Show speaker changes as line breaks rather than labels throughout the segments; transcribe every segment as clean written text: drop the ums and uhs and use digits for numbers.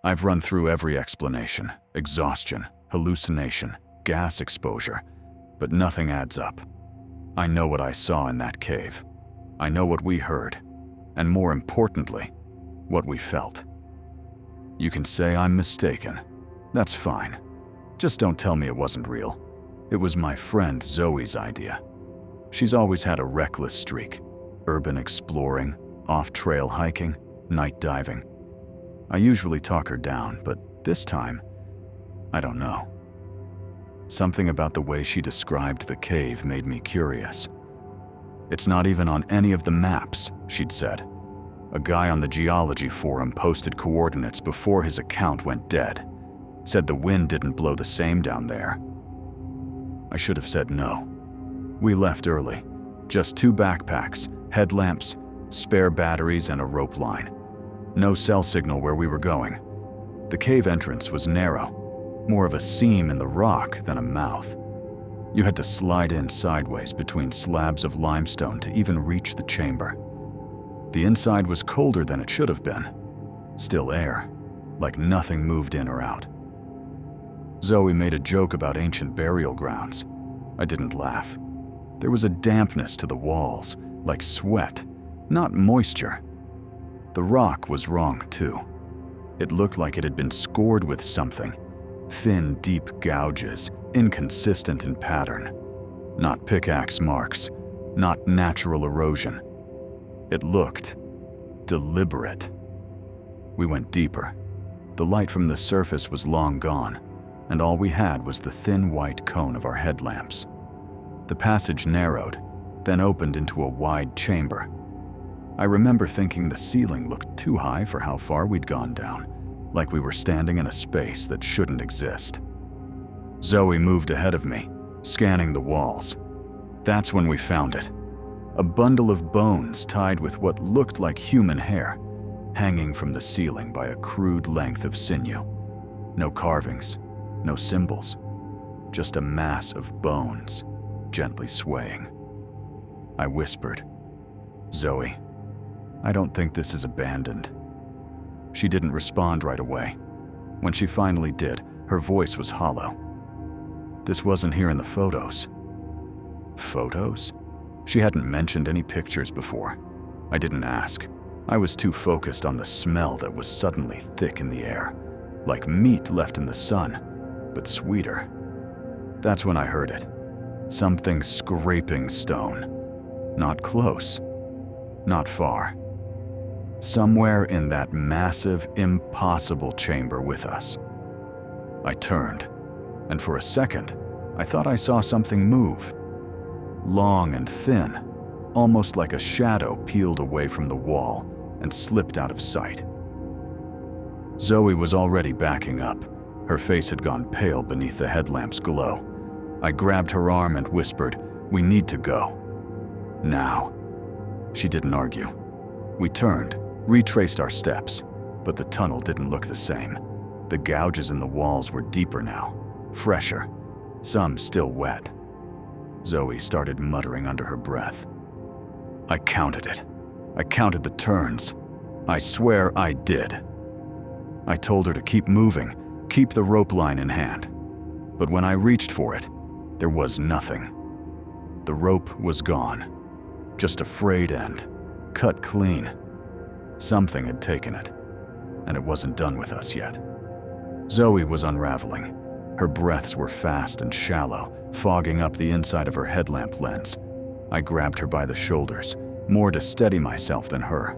I've run through every explanation: exhaustion, hallucination, gas exposure, but nothing adds up. I know what I saw in that cave. I know what we heard, and more importantly, what we felt. You can say I'm mistaken. That's fine. Just don't tell me it wasn't real. It was my friend Zoe's idea. She's always had a reckless streak: urban exploring, off-trail hiking, night diving. I usually talk her down, but this time, I don't know. Something about the way she described the cave made me curious. It's not even on any of the maps, she'd said. A guy on the geology forum posted coordinates before his account went dead. Said the wind didn't blow the same down there. I should have said no. We left early. Just 2 backpacks, headlamps, spare batteries, and a rope line. No cell signal where we were going. The cave entrance was narrow, more of a seam in the rock than a mouth. You had to slide in sideways between slabs of limestone to even reach the chamber. The inside was colder than it should have been. Still air, like nothing moved in or out. Zoe made a joke about ancient burial grounds. I didn't laugh. There was a dampness to the walls, like sweat, not moisture. The rock was wrong, too. It looked like it had been scored with something. Thin, deep gouges, inconsistent in pattern. Not pickaxe marks, not natural erosion. It looked deliberate. We went deeper. The light from the surface was long gone, and all we had was the thin white cone of our headlamps. The passage narrowed, then opened into a wide chamber. I remember thinking the ceiling looked too high for how far we'd gone down, like we were standing in a space that shouldn't exist. Zoe moved ahead of me, scanning the walls. That's when we found it. A bundle of bones tied with what looked like human hair, hanging from the ceiling by a crude length of sinew. No carvings, no symbols, just a mass of bones, gently swaying. I whispered, "Zoe, I don't think this is abandoned." She didn't respond right away. When she finally did, her voice was hollow. "This wasn't here in the photos." Photos? She hadn't mentioned any pictures before. I didn't ask. I was too focused on the smell that was suddenly thick in the air, like meat left in the sun, but sweeter. That's when I heard it. Something scraping stone. Not close. Not far. Somewhere in that massive, impossible chamber with us. I turned, and for a second, I thought I saw something move. Long and thin, almost like a shadow peeled away from the wall and slipped out of sight. Zoe was already backing up. Her face had gone pale beneath the headlamp's glow. I grabbed her arm and whispered, "We need to go. Now." She didn't argue. We turned, retraced our steps, but the tunnel didn't look the same. The gouges in the walls were deeper now, fresher, some still wet. Zoe started muttering under her breath. I counted it. I counted the turns. I swear I did. I told her to keep moving, keep the rope line in hand. But when I reached for it, there was nothing. The rope was gone. Just a frayed end, cut clean. Something had taken it, and it wasn't done with us yet. Zoe was unraveling. Her breaths were fast and shallow, fogging up the inside of her headlamp lens. I grabbed her by the shoulders, more to steady myself than her.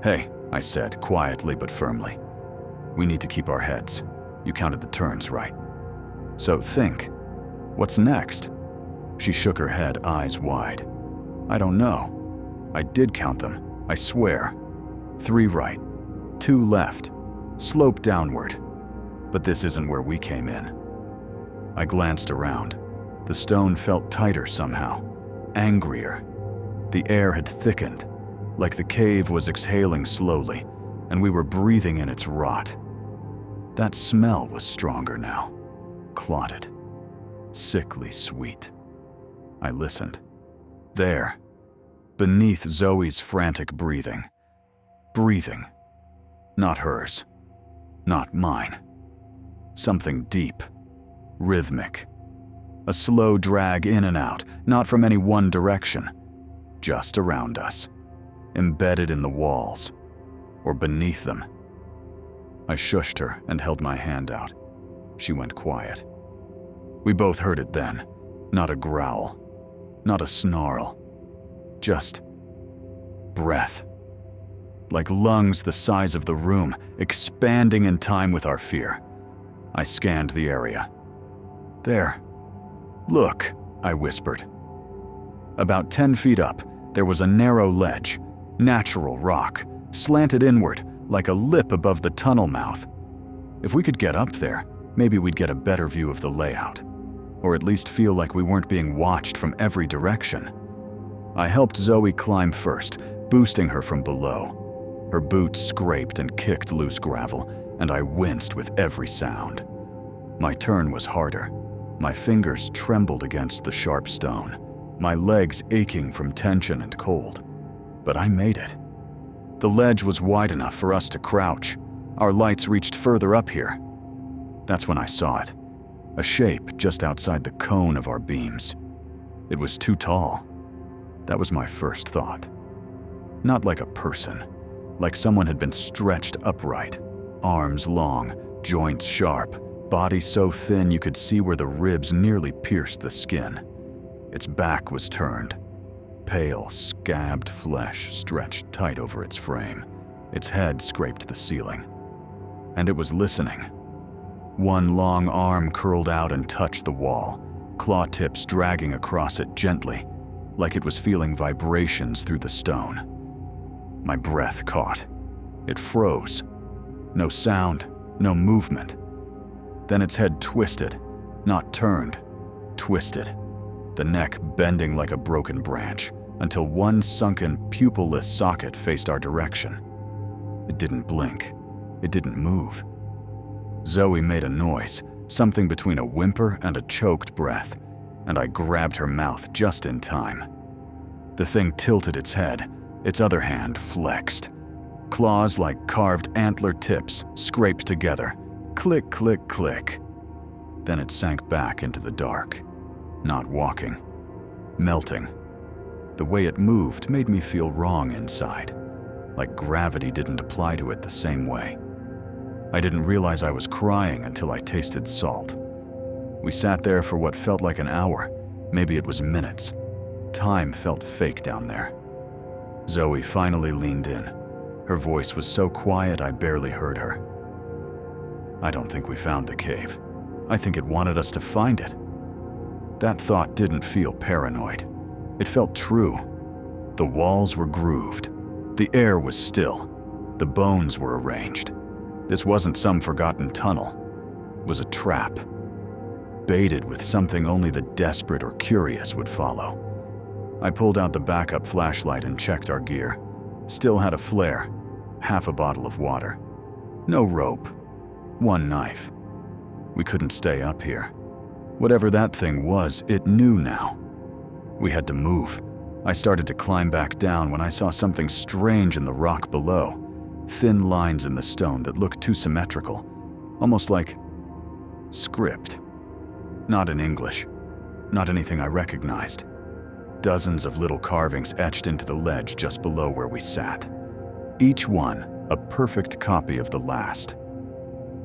"Hey," I said, quietly but firmly. "We need to keep our heads. You counted the turns, right? So think. What's next?" She shook her head, eyes wide. "I don't know. I did count them, I swear. 3 right, 2 left, slope downward. But this isn't where we came in." I glanced around. The stone felt tighter somehow, angrier. The air had thickened, like the cave was exhaling slowly, and we were breathing in its rot. That smell was stronger now, clotted, sickly sweet. I listened. There, beneath Zoe's frantic breathing. Breathing, not hers. Not mine. Something deep, rhythmic. A slow drag in and out, not from any one direction, just around us, embedded in the walls, or beneath them. I shushed her and held my hand out. She went quiet. We both heard it then. Not a growl, not a snarl, just breath. Like lungs the size of the room, expanding in time with our fear. I scanned the area. There. Look, I whispered. About 10 feet up, there was a narrow ledge, natural rock, slanted inward like a lip above the tunnel mouth. If we could get up there, maybe we'd get a better view of the layout, or at least feel like we weren't being watched from every direction. I helped Zoe climb first, boosting her from below. Her boots scraped and kicked loose gravel, and I winced with every sound. My turn was harder. My fingers trembled against the sharp stone, my legs aching from tension and cold. But I made it. The ledge was wide enough for us to crouch. Our lights reached further up here. That's when I saw it. A shape just outside the cone of our beams. It was too tall. That was my first thought. Not like a person, like someone had been stretched upright, arms long, joints sharp, body so thin you could see where the ribs nearly pierced the skin. Its back was turned. Pale, scabbed flesh stretched tight over its frame. Its head scraped the ceiling. And it was listening. One long arm curled out and touched the wall, claw tips dragging across it gently, like it was feeling vibrations through the stone. My breath caught. It froze. No sound, no movement. Then its head twisted, not turned, twisted, the neck bending like a broken branch, until one sunken, pupilless socket faced our direction. It didn't blink. It didn't move. Zoe made a noise, something between a whimper and a choked breath, and I grabbed her mouth just in time. The thing tilted its head, its other hand flexed. Claws like carved antler tips scraped together. Click, click, click. Then it sank back into the dark, not walking, melting. The way it moved made me feel wrong inside, like gravity didn't apply to it the same way. I didn't realize I was crying until I tasted salt. We sat there for what felt like an hour, maybe it was minutes. Time felt fake down there. Zoe finally leaned in. Her voice was so quiet I barely heard her. I don't think we found the cave. I think it wanted us to find it. That thought didn't feel paranoid. It felt true. The walls were grooved. The air was still. The bones were arranged. This wasn't some forgotten tunnel. It was a trap. Baited with something only the desperate or curious would follow. I pulled out the backup flashlight and checked our gear. Still had a flare, half a bottle of water. No rope. One knife. We couldn't stay up here. Whatever that thing was, it knew now. We had to move. I started to climb back down when I saw something strange in the rock below. Thin lines in the stone that looked too symmetrical, almost like script. Not in English. Not anything I recognized. Dozens of little carvings etched into the ledge just below where we sat. Each one a perfect copy of the last.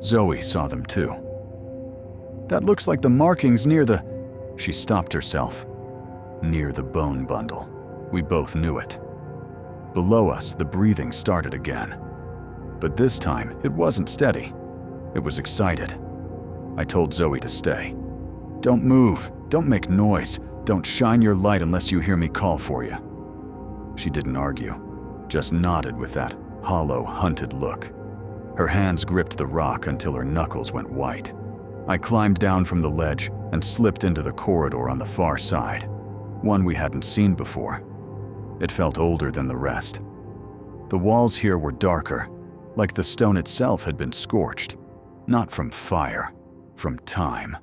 Zoe saw them too. That looks like the markings near the... She stopped herself. Near the bone bundle. We both knew it. Below us, the breathing started again. But this time, it wasn't steady. It was excited. I told Zoe to stay. Don't move. Don't make noise. Don't shine your light unless you hear me call for you. She didn't argue, just nodded with that hollow, hunted look. Her hands gripped the rock until her knuckles went white. I climbed down from the ledge and slipped into the corridor on the far side, one we hadn't seen before. It felt older than the rest. The walls here were darker, like the stone itself had been scorched, not from fire, from time,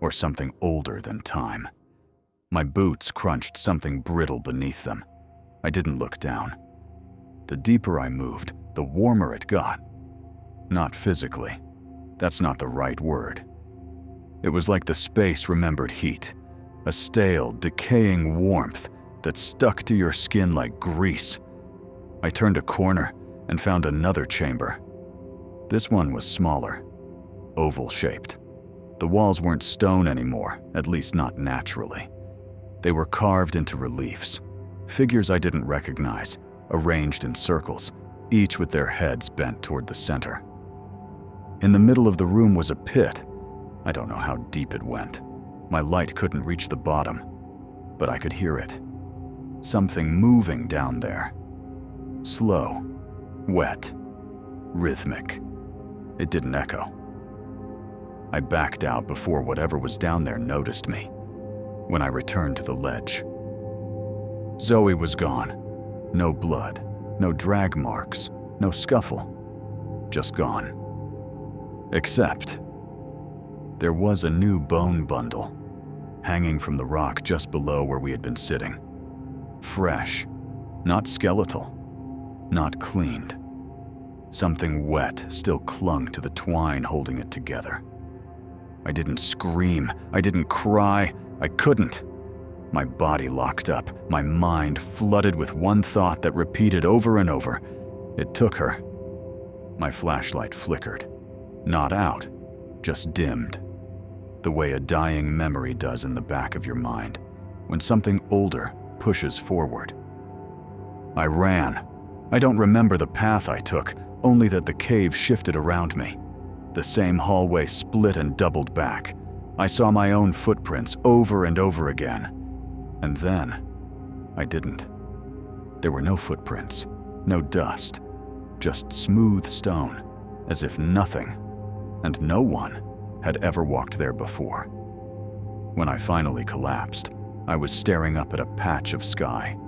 or something older than time. My boots crunched something brittle beneath them. I didn't look down. The deeper I moved, the warmer it got. not physically. That's not the right word. It was like the space remembered heat, a stale, decaying warmth that stuck to your skin like grease. I turned a corner and found another chamber. This one was smaller, oval-shaped. The walls weren't stone anymore, at least not naturally. They were carved into reliefs, figures I didn't recognize, arranged in circles, each with their heads bent toward the center. In the middle of the room was a pit. I don't know how deep it went. My light couldn't reach the bottom, but I could hear it. Something moving down there. Slow, wet, rhythmic. It didn't echo. I backed out before whatever was down there noticed me. When I returned to the ledge, Zoe was gone. No blood, no drag marks, no scuffle. Just gone. Except there was a new bone bundle hanging from the rock just below where we had been sitting. Fresh, not skeletal, not cleaned. Something wet still clung to the twine holding it together. I didn't scream, I didn't cry, I couldn't. My body locked up, my mind flooded with one thought that repeated over and over. It took her. My flashlight flickered. Not out, just dimmed. The way a dying memory does in the back of your mind, when something older pushes forward. I ran. I don't remember the path I took, only that the cave shifted around me. The same hallway split and doubled back. I saw my own footprints over and over again. And then, I didn't. There were no footprints, no dust, just smooth stone, as if nothing, and no one, had ever walked there before. When I finally collapsed, I was staring up at a patch of sky.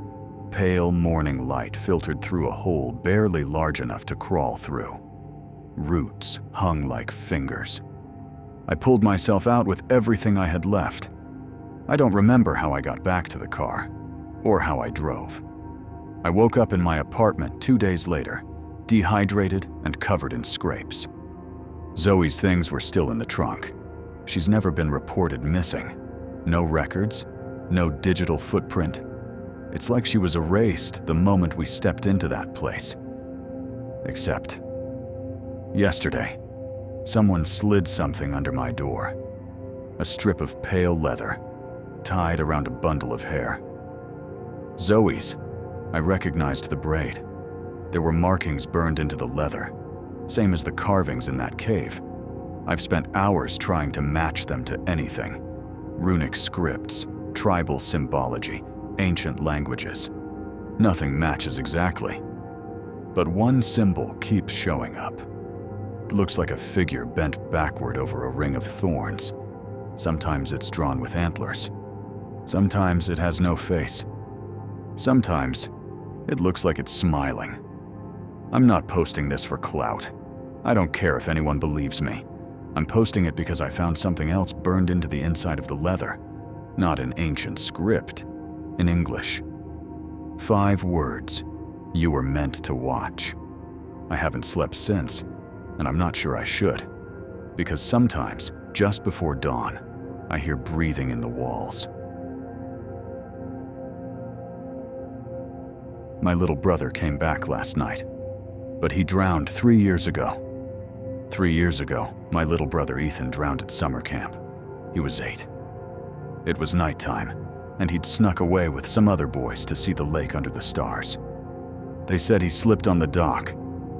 Pale morning light filtered through a hole barely large enough to crawl through. Roots hung like fingers. I pulled myself out with everything I had left. I don't remember how I got back to the car, or how I drove. I woke up in my apartment 2 days later, dehydrated and covered in scrapes. Zoe's things were still in the trunk. She's never been reported missing. No records, no digital footprint. It's like she was erased the moment we stepped into that place. Except, yesterday, someone slid something under my door. A strip of pale leather, tied around a bundle of hair. Zoe's. I recognized the braid. There were markings burned into the leather, same as the carvings in that cave. I've spent hours trying to match them to anything. Runic scripts, tribal symbology, ancient languages. Nothing matches exactly. But one symbol keeps showing up. It looks like a figure bent backward over a ring of thorns. Sometimes it's drawn with antlers. Sometimes it has no face. Sometimes it looks like it's smiling. I'm not posting this for clout. I don't care if anyone believes me. I'm posting it because I found something else burned into the inside of the leather. Not in ancient script, in English. 5 words. You were meant to watch. I haven't slept since, and I'm not sure I should. Because sometimes, just before dawn, I hear breathing in the walls. My little brother came back last night, but he drowned 3 years ago. 3 years ago, my little brother Ethan drowned at summer camp. He was 8. It was nighttime, and he'd snuck away with some other boys to see the lake under the stars. They said he slipped on the dock.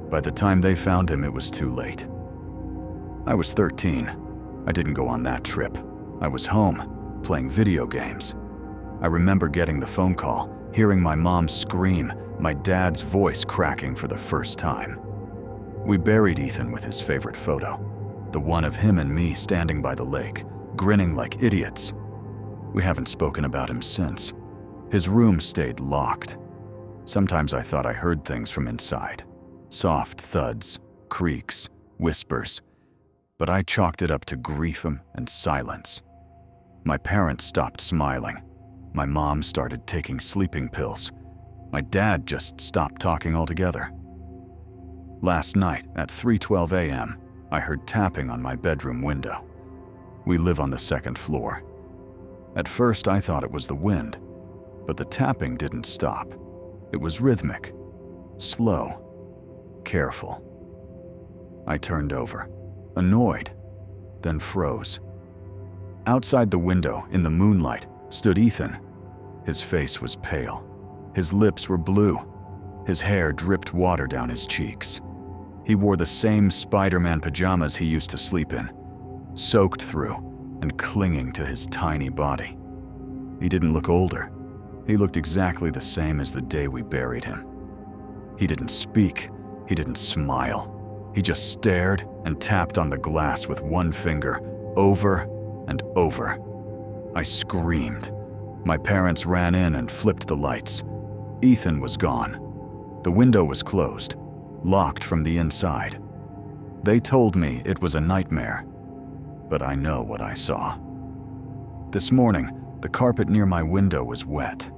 By the time they found him, it was too late. I was 13. I didn't go on that trip. I was home, playing video games. I remember getting the phone call, hearing my mom scream, my dad's voice cracking for the first time. We buried Ethan with his favorite photo, the one of him and me standing by the lake, grinning like idiots. We haven't spoken about him since. His room stayed locked. Sometimes I thought I heard things from inside. Soft thuds, creaks, whispers. But I chalked it up to grief and silence. My parents stopped smiling. My mom started taking sleeping pills. My dad just stopped talking altogether. Last night at 3:12 a.m., I heard tapping on my bedroom window. We live on the second floor. At first, I thought it was the wind, but the tapping didn't stop. It was rhythmic, slow, careful. I turned over, annoyed, then froze. Outside the window, in the moonlight, stood Ethan. His face was pale. His lips were blue. His hair dripped water down his cheeks. He wore the same Spider-Man pajamas he used to sleep in, soaked through and clinging to his tiny body. He didn't look older. He looked exactly the same as the day we buried him. He didn't speak. He didn't smile. He just stared and tapped on the glass with one finger, over and over. I screamed. My parents ran in and flipped the lights. Ethan was gone. The window was closed, locked from the inside. They told me it was a nightmare, but I know what I saw. This morning, the carpet near my window was wet.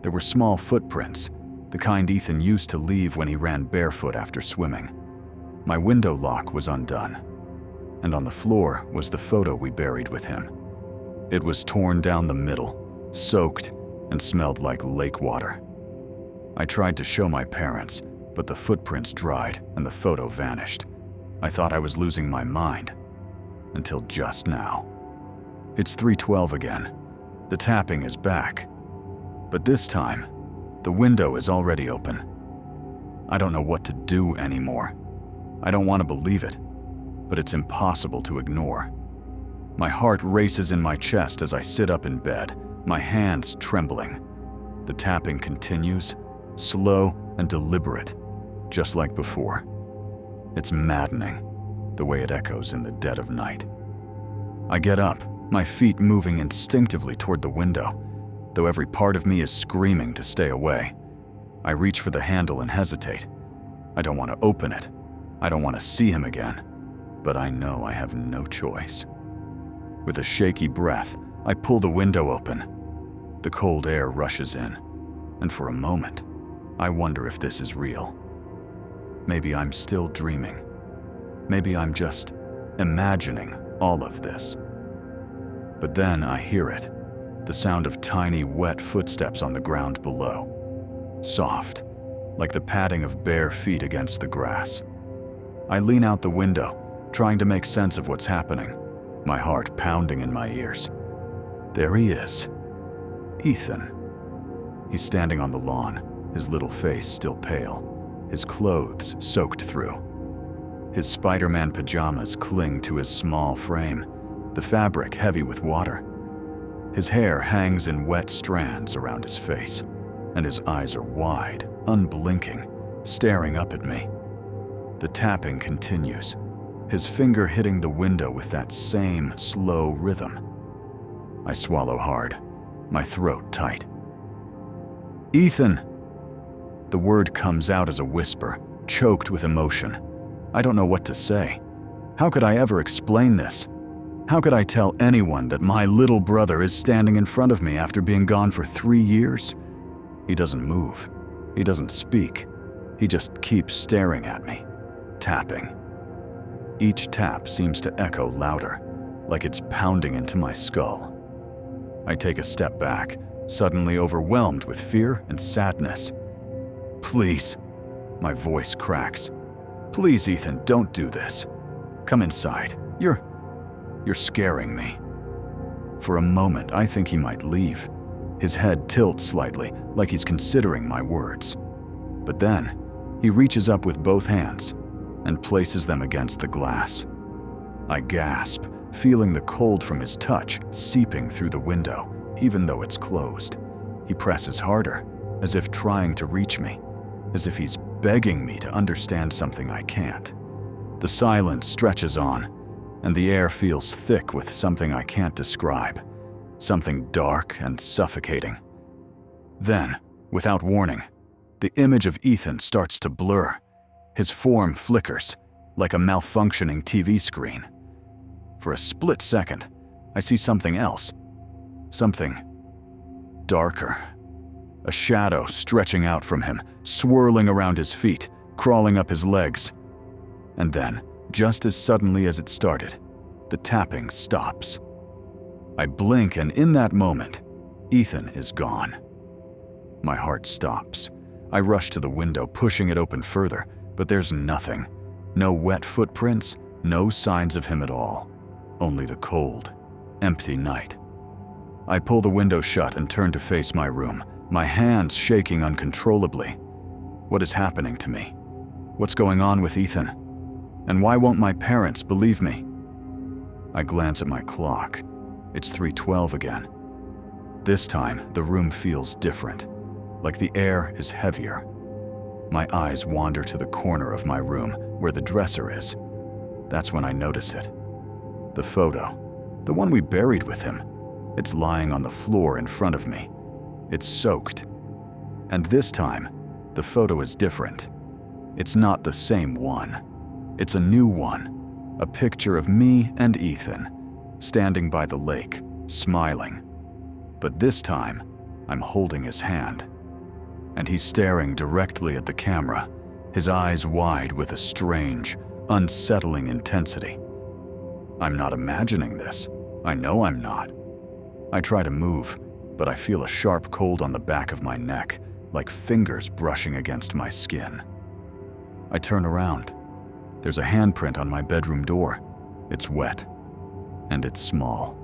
There were small footprints, the kind Ethan used to leave when he ran barefoot after swimming. My window lock was undone, and on the floor was the photo we buried with him. It was torn down the middle, soaked, and smelled like lake water. I tried to show my parents, but the footprints dried and the photo vanished. I thought I was losing my mind, until just now. It's 3:12 again. The tapping is back. But this time, the window is already open. I don't know what to do anymore. I don't want to believe it, but it's impossible to ignore. My heart races in my chest as I sit up in bed, my hands trembling. The tapping continues, slow and deliberate, just like before. It's maddening, the way it echoes in the dead of night. I get up, my feet moving instinctively toward the window, though every part of me is screaming to stay away. I reach for the handle and hesitate. I don't want to open it. I don't want to see him again, but I know I have no choice. With a shaky breath, I pull the window open. The cold air rushes in, and for a moment, I wonder if this is real. Maybe I'm still dreaming. Maybe I'm just imagining all of this. But then I hear it, the sound of tiny, wet footsteps on the ground below. Soft, like the padding of bare feet against the grass. I lean out the window, trying to make sense of what's happening, my heart pounding in my ears. There he is, Ethan. He's standing on the lawn, his little face still pale, his clothes soaked through. His Spider-Man pajamas cling to his small frame, the fabric heavy with water. His hair hangs in wet strands around his face, and his eyes are wide, unblinking, staring up at me. The tapping continues, his finger hitting the window with that same slow rhythm. I swallow hard, my throat tight. Ethan! The word comes out as a whisper, choked with emotion. I don't know what to say. How could I ever explain this? How could I tell anyone that my little brother is standing in front of me after being gone for 3 years? He doesn't move. He doesn't speak. He just keeps staring at me, tapping. Each tap seems to echo louder, like it's pounding into my skull. I take a step back, suddenly overwhelmed with fear and sadness. Please, my voice cracks. Please, Ethan, don't do this. Come inside. You're scaring me. For a moment, I think he might leave. His head tilts slightly, like he's considering my words. But then, he reaches up with both hands and places them against the glass. I gasp, feeling the cold from his touch seeping through the window, even though it's closed. He presses harder, as if trying to reach me, as if he's begging me to understand something I can't. The silence stretches on, and the air feels thick with something I can't describe, something dark and suffocating. Then, without warning, the image of Ethan starts to blur. His form flickers, like a malfunctioning TV screen. For a split second, I see something else. Something darker. A shadow stretching out from him, swirling around his feet, crawling up his legs. And then, just as suddenly as it started, the tapping stops. I blink, and in that moment, Ethan is gone. My heart stops. I rush to the window, pushing it open further, but there's nothing. No wet footprints, no signs of him at all. Only the cold, empty night. I pull the window shut and turn to face my room, my hands shaking uncontrollably. What is happening to me? What's going on with Ethan? And why won't my parents believe me? I glance at my clock. It's 3:12 again. This time, the room feels different, like the air is heavier. My eyes wander to the corner of my room where the dresser is. That's when I notice it. The photo, the one we buried with him, it's lying on the floor in front of me. It's soaked. And this time, the photo is different. It's not the same one. It's a new one, a picture of me and Ethan, standing by the lake, smiling. But this time, I'm holding his hand. And he's staring directly at the camera, his eyes wide with a strange, unsettling intensity. I'm not imagining this. I know I'm not. I try to move, but I feel a sharp cold on the back of my neck, like fingers brushing against my skin. I turn around. There's a handprint on my bedroom door. It's wet, and it's small.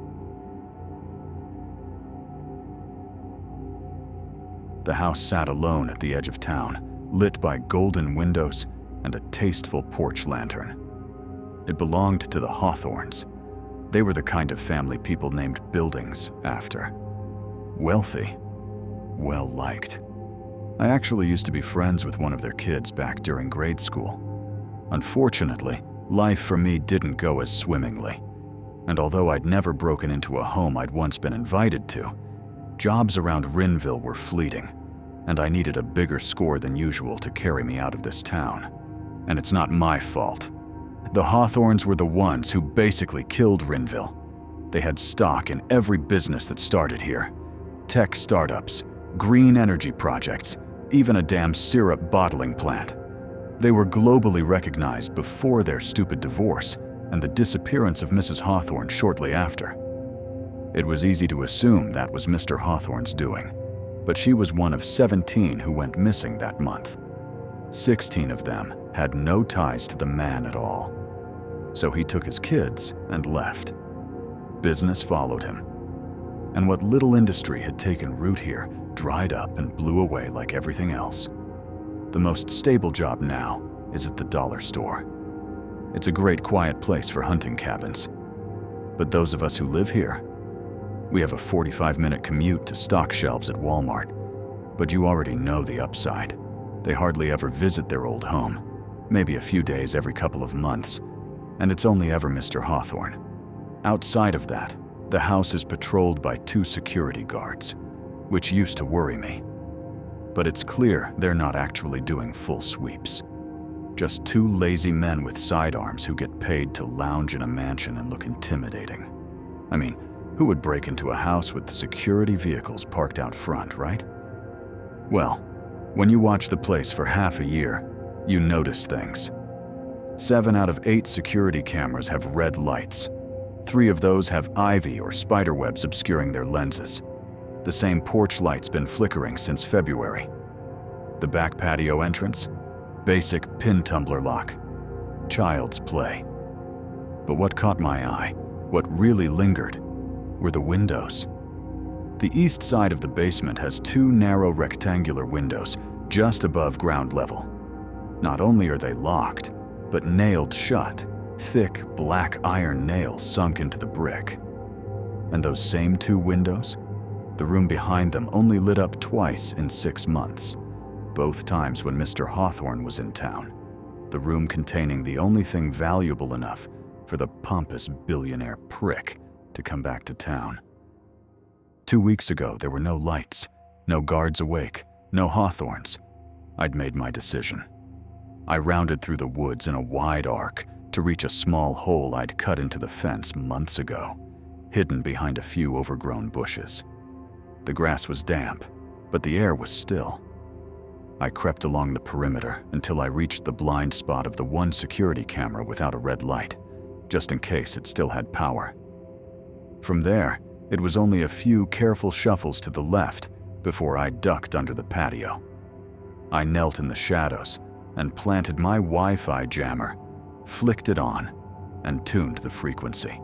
The house sat alone at the edge of town, lit by golden windows and a tasteful porch lantern. It belonged to the Hawthorns. They were the kind of family people named buildings after. Wealthy, well-liked. I actually used to be friends with one of their kids back during grade school. Unfortunately, life for me didn't go as swimmingly. And although I'd never broken into a home I'd once been invited to, jobs around Rinville were fleeting, and I needed a bigger score than usual to carry me out of this town. And it's not my fault. The Hawthorns were the ones who basically killed Rinville. They had stock in every business that started here. Tech startups, green energy projects, even a damn syrup bottling plant. They were globally recognized before their stupid divorce and the disappearance of Mrs. Hawthorne shortly after. It was easy to assume that was Mr. Hawthorne's doing, but she was one of 17 who went missing that month. 16 of them had no ties to the man at all. So he took his kids and left. Business followed him. And what little industry had taken root here dried up and blew away like everything else. The most stable job now is at the dollar store. It's a great quiet place for hunting cabins. But those of us who live here, we have a 45-minute commute to stock shelves at Walmart. But you already know the upside. They hardly ever visit their old home, maybe a few days every couple of months, and it's only ever Mr. Hawthorne. Outside of that, the house is patrolled by 2 security guards, which used to worry me. But it's clear they're not actually doing full sweeps. Just 2 lazy men with sidearms who get paid to lounge in a mansion and look intimidating. I mean, who would break into a house with security vehicles parked out front, right? Well, when you watch the place for half a year, you notice things. 7 out of 8 security cameras have red lights. 3 of those have ivy or spider webs obscuring their lenses. The same porch light's been flickering since February. The back patio entrance? Basic pin tumbler lock. Child's play. But what caught my eye, what really lingered, were the windows. The east side of the basement has 2 narrow rectangular windows just above ground level. Not only are they locked, but nailed shut, thick black iron nails sunk into the brick. And those same 2 windows? The room behind them only lit up twice in 6 months, both times when Mr. Hawthorne was in town, the room containing the only thing valuable enough for the pompous billionaire prick to come back to town. 2 weeks ago, there were no lights, no guards awake, no Hawthorns. I'd made my decision. I rounded through the woods in a wide arc to reach a small hole I'd cut into the fence months ago, hidden behind a few overgrown bushes. The grass was damp, but the air was still. I crept along the perimeter until I reached the blind spot of the one security camera without a red light, just in case it still had power. From there, it was only a few careful shuffles to the left before I ducked under the patio. I knelt in the shadows and planted my Wi-Fi jammer, flicked it on, and tuned the frequency.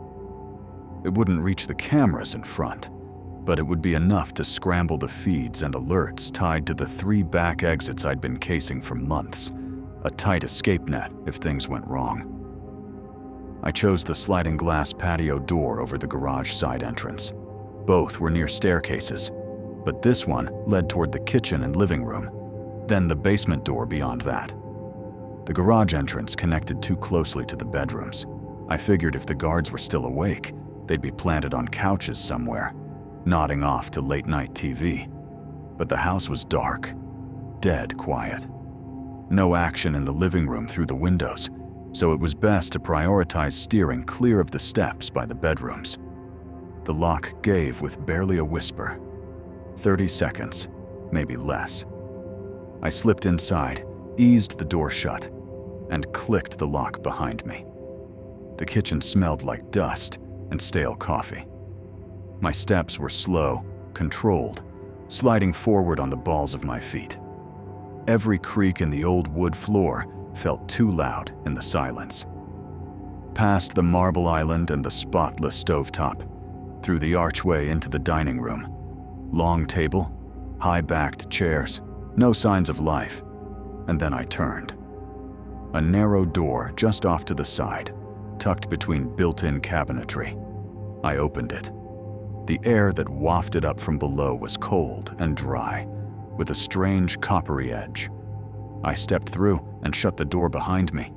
It wouldn't reach the cameras in front, but it would be enough to scramble the feeds and alerts tied to the 3 back exits I'd been casing for months, a tight escape net if things went wrong. I chose the sliding glass patio door over the garage side entrance. Both were near staircases, but this one led toward the kitchen and living room, then the basement door beyond that. The garage entrance connected too closely to the bedrooms. I figured if the guards were still awake, they'd be planted on couches somewhere, nodding off to late-night TV. But the house was dark, dead quiet. No action in the living room through the windows, so it was best to prioritize steering clear of the steps by the bedrooms. The lock gave with barely a whisper. 30 seconds, maybe less. I slipped inside, eased the door shut, and clicked the lock behind me. The kitchen smelled like dust and stale coffee. My steps were slow, controlled, sliding forward on the balls of my feet. Every creak in the old wood floor felt too loud in the silence. Past the marble island and the spotless stovetop, through the archway into the dining room. Long table, high-backed chairs, no signs of life. And then I turned. A narrow door just off to the side, tucked between built-in cabinetry. I opened it. The air that wafted up from below was cold and dry, with a strange coppery edge. I stepped through and shut the door behind me.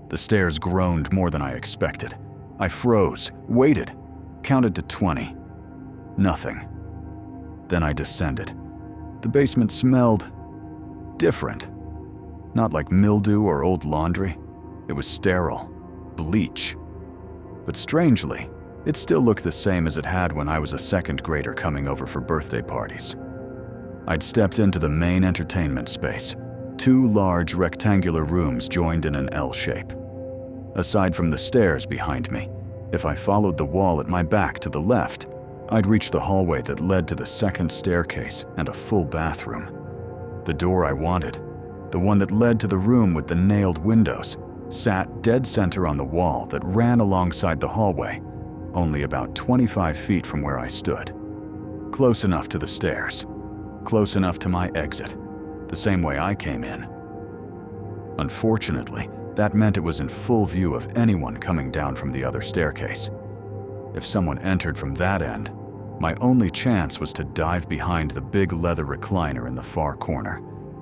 The stairs groaned more than I expected. I froze, waited, counted to 20. Nothing. Then I descended. The basement smelled different. Not like mildew or old laundry. It was sterile, bleach. But strangely, it still looked the same as it had when I was a second grader coming over for birthday parties. I'd stepped into the main entertainment space, 2 large rectangular rooms joined in an L shape. Aside from the stairs behind me, if I followed the wall at my back to the left, I'd reach the hallway that led to the second staircase and a full bathroom. The door I wanted, the one that led to the room with the nailed windows, sat dead center on the wall that ran alongside the hallway, only about 25 feet from where I stood. Close enough to the stairs, close enough to my exit, the same way I came in. Unfortunately, that meant it was in full view of anyone coming down from the other staircase. If someone entered from that end, my only chance was to dive behind the big leather recliner in the far corner,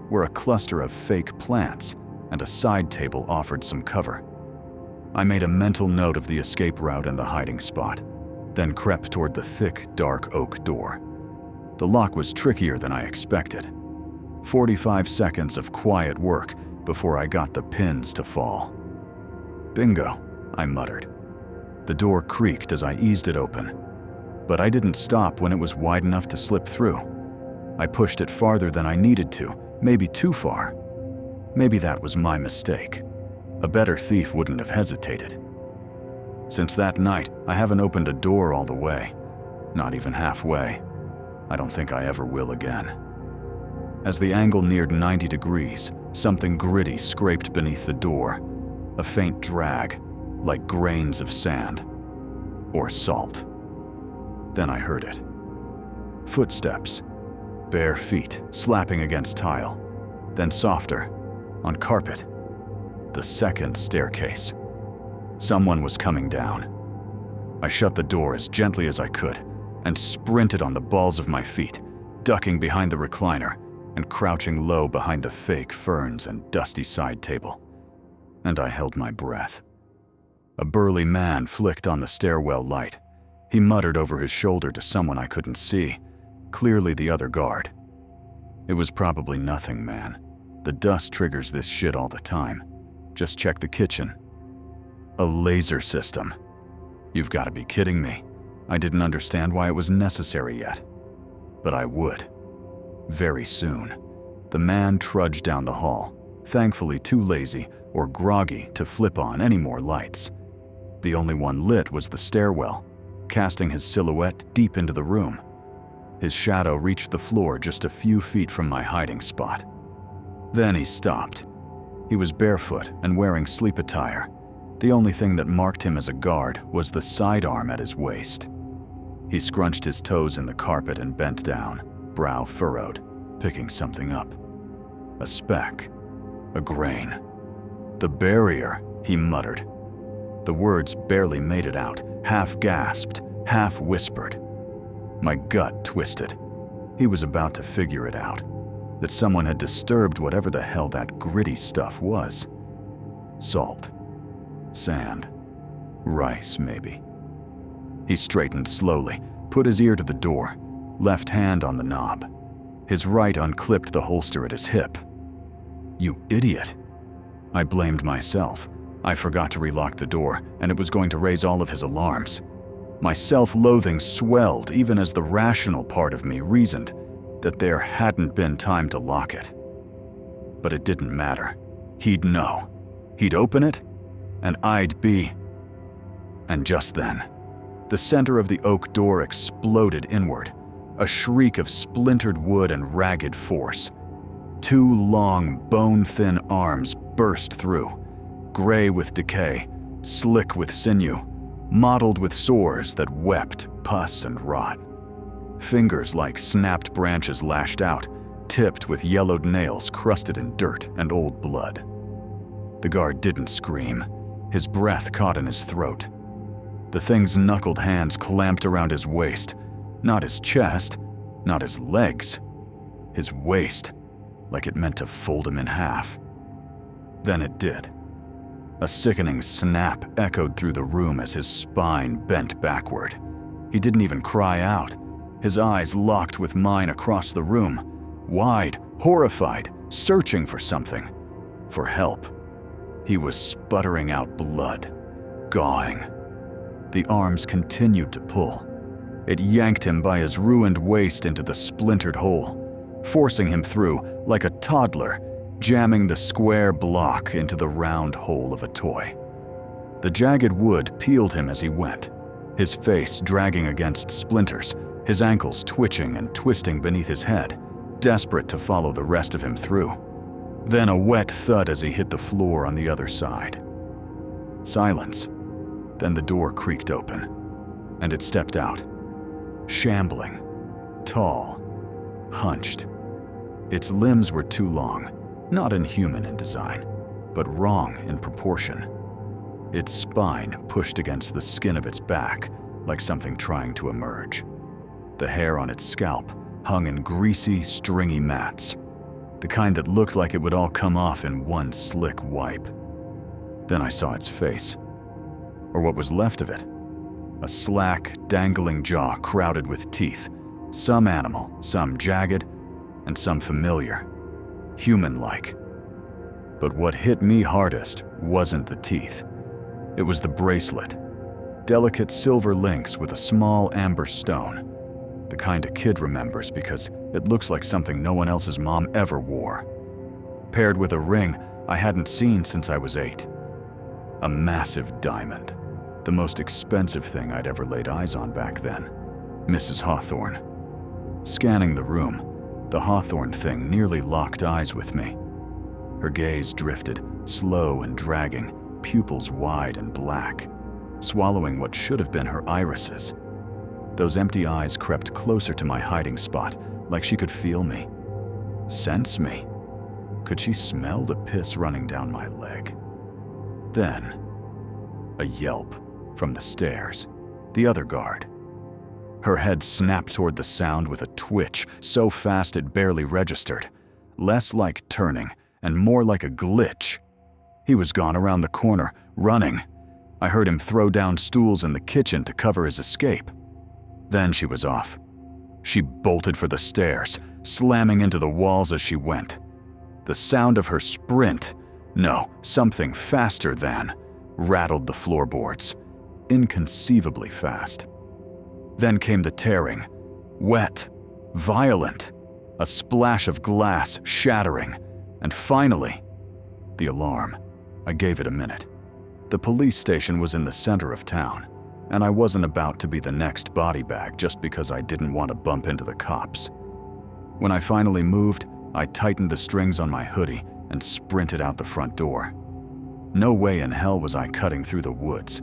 where a cluster of fake plants and a side table offered some cover. I made a mental note of the escape route and the hiding spot, then crept toward the thick, dark oak door. The lock was trickier than I expected. 45 seconds of quiet work before I got the pins to fall. "Bingo," I muttered. The door creaked as I eased it open, but I didn't stop when it was wide enough to slip through. I pushed it farther than I needed to, maybe too far. Maybe that was my mistake. A better thief wouldn't have hesitated. Since that night, I haven't opened a door all the way, not even halfway. I don't think I ever will again. As the angle neared 90 degrees, something gritty scraped beneath the door, a faint drag, like grains of sand or salt. Then I heard it. Footsteps, bare feet slapping against tile, then softer, on carpet. The second staircase. Someone was coming down. I shut the door as gently as I could and sprinted on the balls of my feet, ducking behind the recliner and crouching low behind the fake ferns and dusty side table. And I held my breath. A burly man flicked on the stairwell light. He muttered over his shoulder to someone I couldn't see, clearly the other guard. It was probably nothing, man. The dust triggers this shit all the time. Just check the kitchen. A laser system. You've got to be kidding me. I didn't understand why it was necessary yet. But I would. Very soon. The man trudged down the hall, thankfully too lazy or groggy to flip on any more lights. The only one lit was the stairwell, casting his silhouette deep into the room. His shadow reached the floor just a few feet from my hiding spot. Then he stopped. He was barefoot and wearing sleep attire. The only thing that marked him as a guard was the sidearm at his waist. He scrunched his toes in the carpet and bent down, brow furrowed, picking something up. A speck. A grain. "The barrier," he muttered. The words barely made it out, half gasped, half whispered. My gut twisted. He was about to figure it out, that someone had disturbed whatever the hell that gritty stuff was. Salt. Sand. Rice, maybe. He straightened slowly, put his ear to the door, left hand on the knob. His right unclipped the holster at his hip. "You idiot." I blamed myself. I forgot to relock the door, and it was going to raise all of his alarms. My self-loathing swelled even as the rational part of me reasoned that there hadn't been time to lock it. But it didn't matter. He'd know. He'd open it, and I'd be... And just then, the center of the oak door exploded inward, a shriek of splintered wood and ragged force. Two long, bone-thin arms burst through, gray with decay, slick with sinew, mottled with sores that wept pus and rot. Fingers like snapped branches lashed out, tipped with yellowed nails crusted in dirt and old blood. The guard didn't scream. His breath caught in his throat. The thing's knuckled hands clamped around his waist, not his chest, not his legs, his waist, like it meant to fold him in half. Then it did. A sickening snap echoed through the room as his spine bent backward. He didn't even cry out. His eyes locked with mine across the room, wide, horrified, searching for something, for help. He was sputtering out blood, gawing. The arms continued to pull. It yanked him by his ruined waist into the splintered hole, forcing him through like a toddler, jamming the square block into the round hole of a toy. The jagged wood peeled him as he went, his face dragging against splinters, his ankles twitching and twisting beneath his head, desperate to follow the rest of him through. Then a wet thud as he hit the floor on the other side. Silence. Then the door creaked open, and it stepped out. Shambling, tall, hunched. Its limbs were too long, not inhuman in design, but wrong in proportion. Its spine pushed against the skin of its back like something trying to emerge. The hair on its scalp hung in greasy, stringy mats, the kind that looked like it would all come off in one slick wipe. Then I saw its face, or what was left of it. A slack, dangling jaw crowded with teeth, some animal, some jagged, and some familiar, human-like. But what hit me hardest wasn't the teeth. It was the bracelet, delicate silver links with a small amber stone, the kind a kid remembers because it looks like something no one else's mom ever wore, paired with a ring I hadn't seen since I was 8. A massive diamond, the most expensive thing I'd ever laid eyes on back then. Mrs. Hawthorne. Scanning the room, the Hawthorne thing nearly locked eyes with me. Her gaze drifted, slow and dragging, pupils wide and black, swallowing what should have been her irises. Those empty eyes crept closer to my hiding spot, like she could feel me, sense me. Could she smell the piss running down my leg? Then, a yelp from the stairs, the other guard. Her head snapped toward the sound with a twitch so fast it barely registered, less like turning and more like a glitch. He was gone around the corner, running. I heard him throw down stools in the kitchen to cover his escape. Then she was off. She bolted for the stairs, slamming into the walls as she went. The sound of her sprint, no, something faster than, rattled the floorboards, inconceivably fast. Then came the tearing, wet, violent, a splash of glass shattering, and finally, the alarm. I gave it a minute. The police station was in the center of town, and I wasn't about to be the next body bag just because I didn't want to bump into the cops. When I finally moved, I tightened the strings on my hoodie and sprinted out the front door. No way in hell was I cutting through the woods,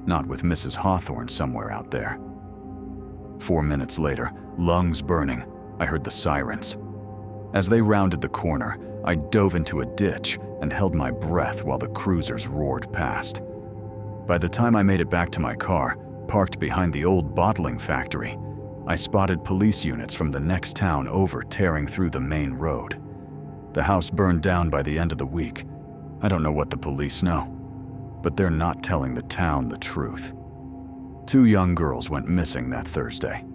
not with Mrs. Hawthorne somewhere out there. 4 minutes later, lungs burning, I heard the sirens. As they rounded the corner, I dove into a ditch and held my breath while the cruisers roared past. By the time I made it back to my car, parked behind the old bottling factory, I spotted police units from the next town over tearing through the main road. The house burned down by the end of the week. I don't know what the police know, but they're not telling the town the truth. 2 young girls went missing that Thursday.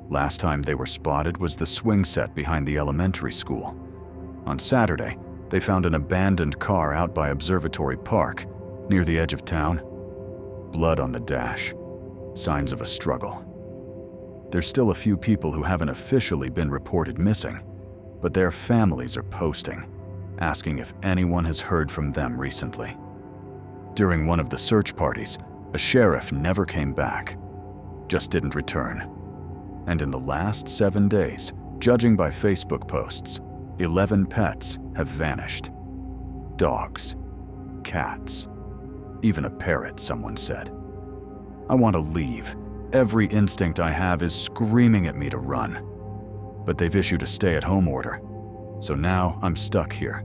Last time they were spotted was the swing set behind the elementary school. On Saturday, they found an abandoned car out by Observatory Park, near the edge of town. Blood on the dash, signs of a struggle. There's still a few people who haven't officially been reported missing, but their families are posting, asking if anyone has heard from them recently. During one of the search parties, a sheriff never came back, just didn't return. And in the last 7 days, judging by Facebook posts, 11 pets have vanished. Dogs, cats, even a parrot, someone said. I want to leave. Every instinct I have is screaming at me to run. But they've issued a stay-at-home order, so now I'm stuck here,